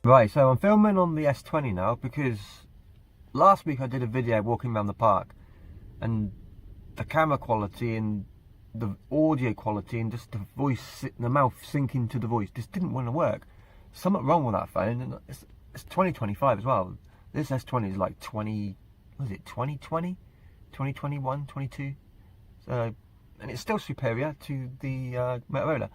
Right, so I'm filming on the S20 now because last week I did a video walking around the park and the camera quality and the audio quality and just the voice, the mouth syncing to the voice just didn't want to work. Something wrong with that phone, and it's 2025 as well. This S20 is like 20, was it 2020, 2021, 22? So, and it's still superior to the Motorola.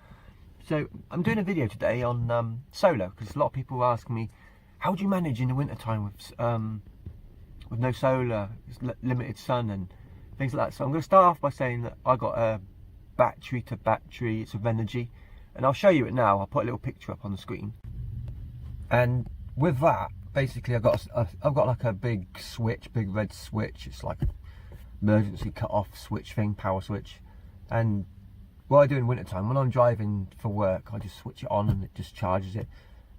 So I'm doing a video today on solar because a lot of people ask me, how do you manage in the winter time with no solar, limited sun and things like that. So I'm going to start off by saying that I got a battery to battery, it's of energy, and I'll show you it now. I'll put a little picture up on the screen. And with that, basically I've got like a big switch, big red switch. It's like an emergency cut off switch thing, power switch. And what I do in winter time, when I'm driving for work, I just switch it on and it just charges it.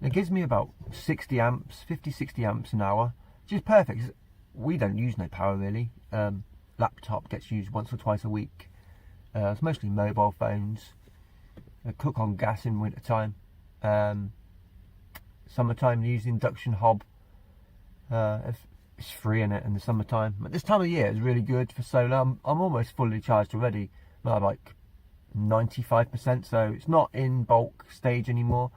And it gives me about 60 amps, 50, 60 amps an hour, which is perfect. We don't use no power really. Laptop gets used once or twice a week. It's mostly mobile phones. I cook on gas in winter time. Summertime, use the induction hob. It's free in it in the summertime. But this time of year is really good for solar. I'm almost fully charged already. I'm like 95%, so it's not in bulk stage anymore.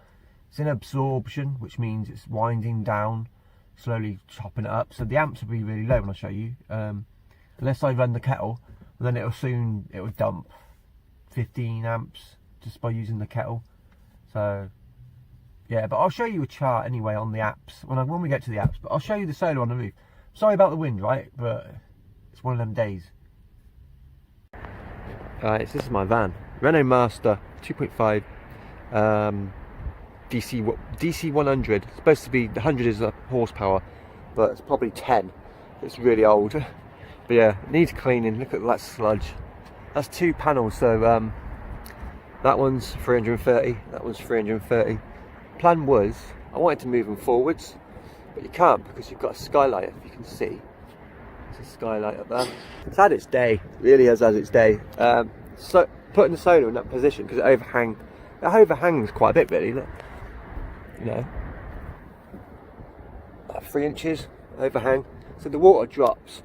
It's in absorption, which means it's winding down, slowly chopping it up. So the amps will be really low when I show you. Unless I run the kettle, then it will dump 15 amps just by using the kettle. So yeah, but I'll show you a chart anyway on the apps when we get to the apps. But I'll show you the solar on the roof. Sorry about the wind, right? But it's one of them days. Alright, so this is my van. Renault Master 2.5 DC 100. It's supposed to be, the 100 is a horsepower, but it's probably 10. It's really old. But yeah, it needs cleaning. Look at that sludge. That's 2 panels, so that one's 330, that one's 330. Plan was, I wanted to move them forwards, but you can't because you've got a skylight, if you can see. There's a skylight up there. It's had its day, it really has had its day. So putting the solar in that position, because it overhangs quite a bit really, look. You know, about 3 inches overhang. So the water drops.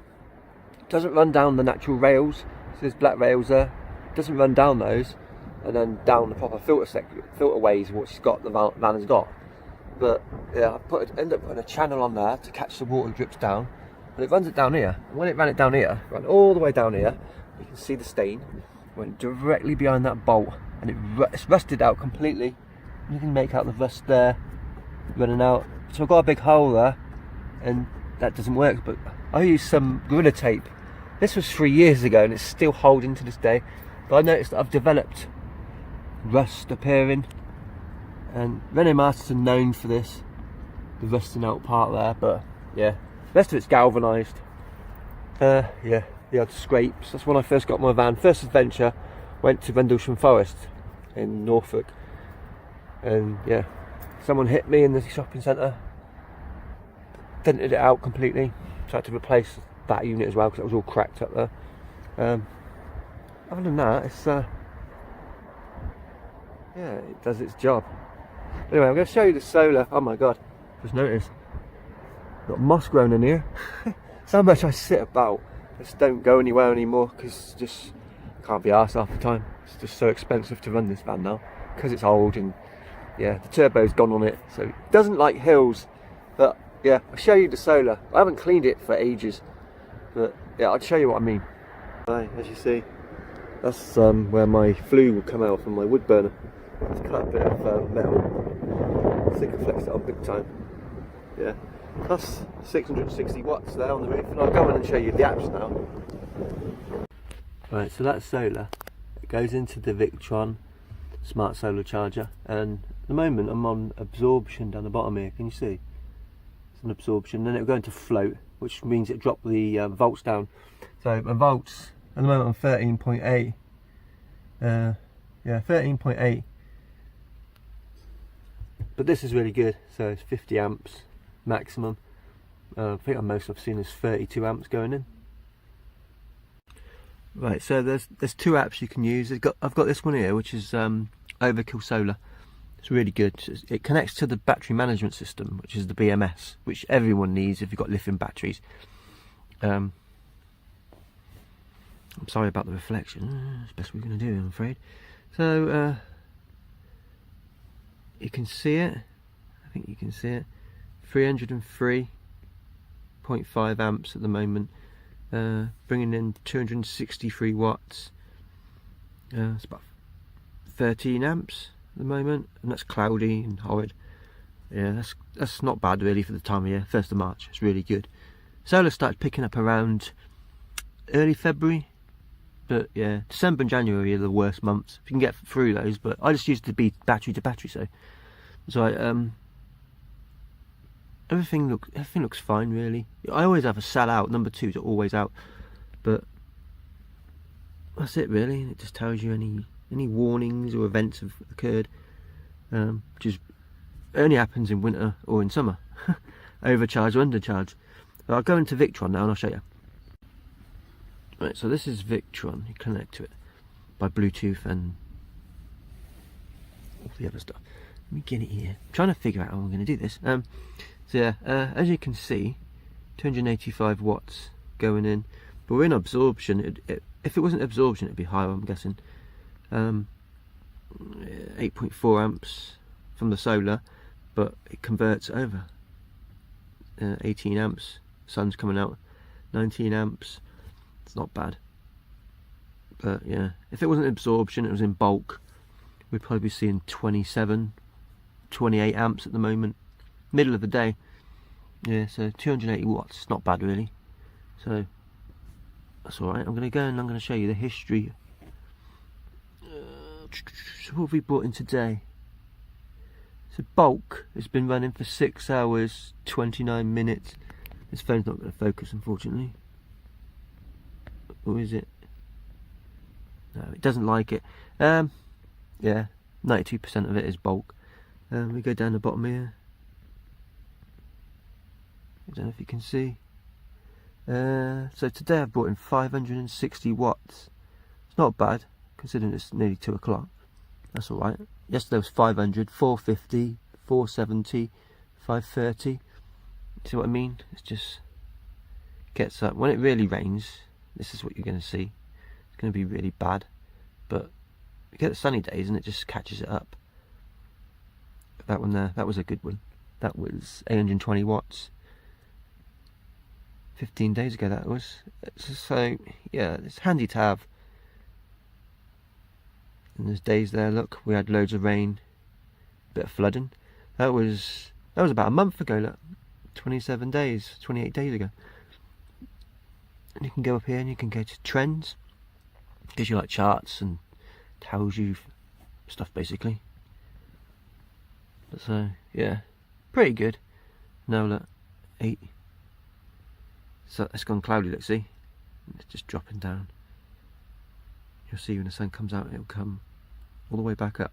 It doesn't run down the natural rails, so there's black rails there. It doesn't run down those, and then down the proper filter ways which the van has got. But yeah, I ended up putting a channel on there to catch the water drips down. And it runs it down here. And when it ran it down here, ran all the way down here, you can see the stain. Went directly behind that bolt, and it's rusted out completely. You can make out the rust there running out. So I've got a big hole there, and that doesn't work. But I used some Gorilla Tape. This was 3 years ago, and it's still holding to this day. But I noticed that I've developed rust appearing, and Renault Masters are known for this, the rusting out part there. But yeah, the rest of it's galvanised. Yeah, the odd scrapes. That's when I first got my van. First adventure, went to Rendlesham Forest in Norfolk, and yeah, someone hit me in the shopping centre, dented it out completely, so I had to replace that unit as well because it was all cracked up there. Other than that, it's yeah, it does its job. Anyway, I'm going to show you the solar. Oh my god, just noticed, got moss growing in here. So much I sit about, just don't go anywhere anymore because just can't be arsed half the time. It's just so expensive to run this van now because it's old, and yeah, the turbo's gone on it, so it doesn't like hills. But yeah, I'll show you the solar. I haven't cleaned it for ages, but yeah, I'll show you what I mean. Right, as you see, that's where my flue will come out from my wood burner. It's cut a bit of metal. I think I flexed it up big time. Yeah, that's 660 watts there on the roof, and I'll go in and show you the apps now. Right, so that's solar. It goes into the Victron smart solar charger, and at the moment I'm on absorption down the bottom here. Can you see? It's an absorption. Then it'll go into float, which means it dropped the volts down. So my volts at the moment I'm 13.8. Yeah, 13.8. But this is really good. So it's 50 amps maximum. I think most I've seen is 32 amps going in. Right, so there's 2 apps you can use. I've got this one here, which is Overkill Solar. It's really good. It connects to the battery management system, which is the BMS, which everyone needs if you've got lithium batteries. I'm sorry about the reflection. It's the best we're going to do, I'm afraid. So you can see it. I think you can see it. 303.5 amps at the moment, bringing in 263 watts. It's about 13 amps at the moment, and that's cloudy and horrid. Yeah, that's not bad really for the time of year. 1st of March, it's really good. Solar started picking up around early February, but yeah, December and January are the worst months if you can get through those. But I just used to be battery to battery, so everything looks fine really. I always have a cell out. Number 2s are always out, but that's it really. It just tells you any warnings or events have occurred, which is only happens in winter or in summer. Overcharge or undercharge. But I'll go into Victron now and I'll show you. Right, so this is Victron. You connect to it by Bluetooth and all the other stuff. Let me get it here. I'm trying to figure out how I'm going to do this. So yeah, as you can see, 285 watts going in, but we're in absorption. If it wasn't absorption, it'd be higher, I'm guessing. 8.4 amps from the solar, but it converts over. 18 amps, sun's coming out, 19 amps. It's not bad, but yeah, if it wasn't absorption, it was in bulk, we'd probably be seeing 27, 28 amps at the moment, middle of the day. Yeah, so 280 watts, it's not bad really, so that's alright. I'm going to go and I'm going to show you the history. So what have we brought in today? So bulk has been running for 6 hours 29 minutes. This phone's not going to focus, unfortunately. Or is it? No, it doesn't like it. Yeah, 92% of it is bulk. We go down the bottom here. I don't know if you can see. So today I've brought in 560 watts. It's not bad, considering it's nearly 2 o'clock. That's alright. Yesterday was 500, 450, 470, 530. See what I mean? It just gets up. When it really rains, this is what you're going to see. It's going to be really bad. But you get the sunny days and it just catches it up. That one there, that was a good one. That was 820 watts. 15 days ago that was. So yeah, it's handy to have. And there's days there, look, we had loads of rain, bit of flooding. That was about a month ago, look, 27 days, 28 days ago. And you can go up here and you can go to trends. Gives you like charts and tells you stuff basically. So yeah, pretty good. Now look, 8. So it's gone cloudy, let's see. It's just dropping down. You'll see when the sun comes out, it'll come all the way back up.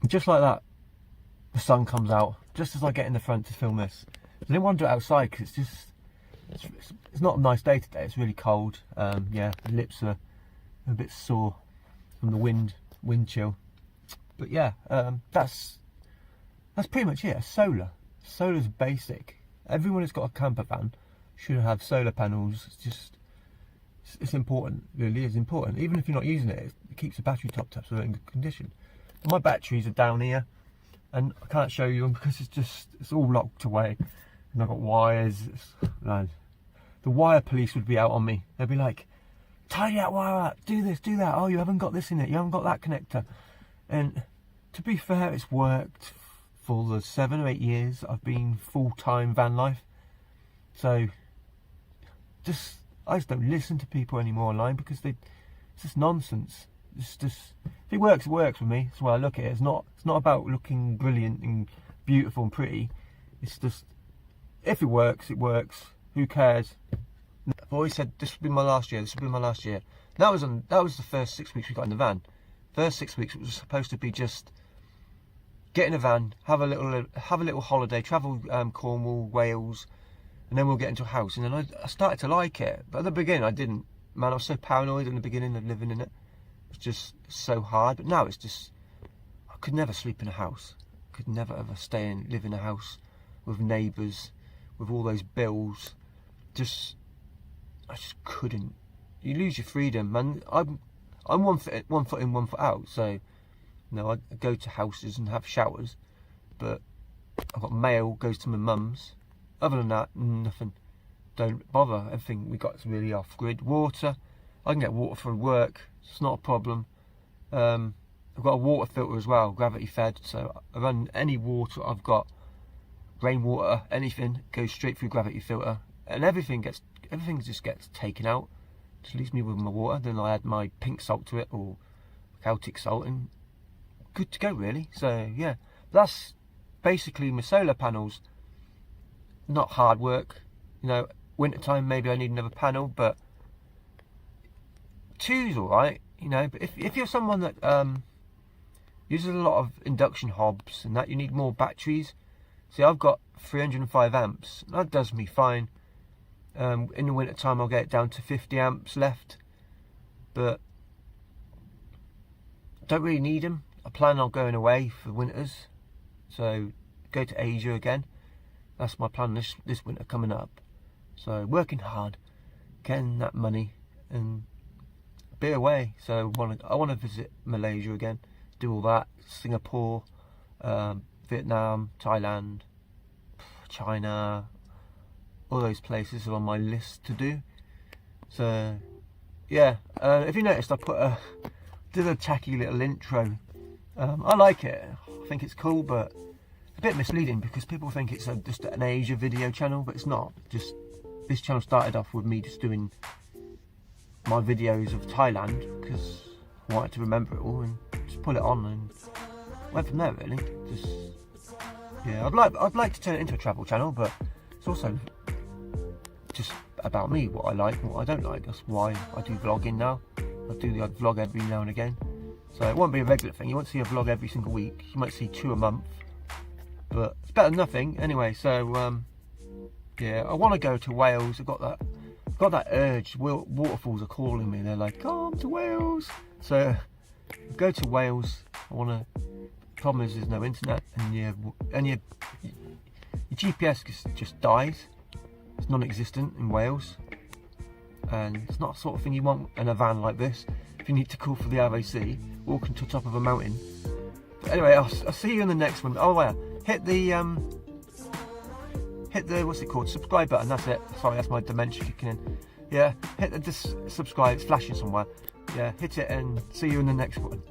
Just like that, the sun comes out, just as I get in the front to film this. I didn't want to do it outside because it's not a nice day today. It's really cold. Yeah, the lips are a bit sore from the wind chill. But yeah, that's pretty much it. Solar. Solar's basic. Everyone who's got a camper van should have solar panels. It's important. It really is important. Even if you're not using it, it keeps the battery topped up so they're in good condition. My batteries are down here, and I can't show you them because it's all locked away, and I've got wires. The wire police would be out on me. They'd be like, tidy that wire up, do this, do that. Oh, you haven't got this in it, you haven't got that connector. And to be fair, it's worked for the 7 or 8 years I've been full-time van life. So I just don't listen to people anymore online because it's just nonsense. It's just, if it works with me. That's why I look at it. It's not about looking brilliant and beautiful and pretty. It's just, if it works, it works. Who cares? I've always said this will be my last year. This will be my last year. That was the first 6 weeks we got in the van. First 6 weeks it was supposed to be just get in a van, have a little holiday, travel Cornwall, Wales, and then we'll get into a house, and then I started to like it. But at the beginning I didn't. Man, I was so paranoid in the beginning of living in it. It's just so hard. But now it's just, I could never sleep in a house. Could never ever live in a house with neighbours, with all those bills. I just couldn't. You lose your freedom, man. I'm 1 foot in, 1 foot out. So, you know, I go to houses and have showers, but I've got mail goes to my mum's. Other than that, nothing. Don't bother. Everything we got is really off grid. Water, I can get water from work. It's not a problem. I've got a water filter as well, gravity fed. So I run any water I've got, rainwater, anything goes straight through gravity filter, and everything just gets taken out. Just leaves me with my water. Then I add my pink salt to it, or Celtic salt, and good to go really. So yeah, that's basically my solar panels. Not hard work, you know. Winter time maybe I need another panel, but 2's alright, you know. But if you're someone that uses a lot of induction hobs and that, you need more batteries. See, I've got 305 amps. That does me fine. In the winter time I'll get it down to 50 amps left, but don't really need them. I plan on going away for winters, so go to Asia again. That's my plan this winter coming up. So working hard, getting that money, and be away. So I want to visit Malaysia again, do all that. Singapore, Vietnam, Thailand, China, all those places are on my list to do. So yeah, if you noticed, I did a tacky little intro. I like it. I think it's cool, but a bit misleading because people think it's just an Asia video channel, but it's not. Just this channel started off with me just doing my videos of Thailand because I wanted to remember it all and just put it on and went from there really. Just yeah, I'd like to turn it into a travel channel, but it's also just about me, what I like and what I don't like. That's why I do vlogging now. I do the odd vlog every now and again. So it won't be a regular thing. You won't see a vlog every single week. You might see 2 a month, but it's better than nothing. Anyway, so yeah, I want to go to Wales. I've got that urge. Waterfalls are calling me. They're like, come to Wales. So go to Wales. I want to. Problem is, there's no internet, and your GPS just dies. It's non-existent in Wales, and it's not the sort of thing you want in a van like this. If you need to call for the RAC, walking to the top of a mountain. But anyway, I'll see you in the next one. Oh yeah, hit the what's it called, subscribe button. That's it. Sorry, that's my dementia kicking in. Yeah, hit the subscribe. It's flashing somewhere. Yeah, hit it, and see you in the next one.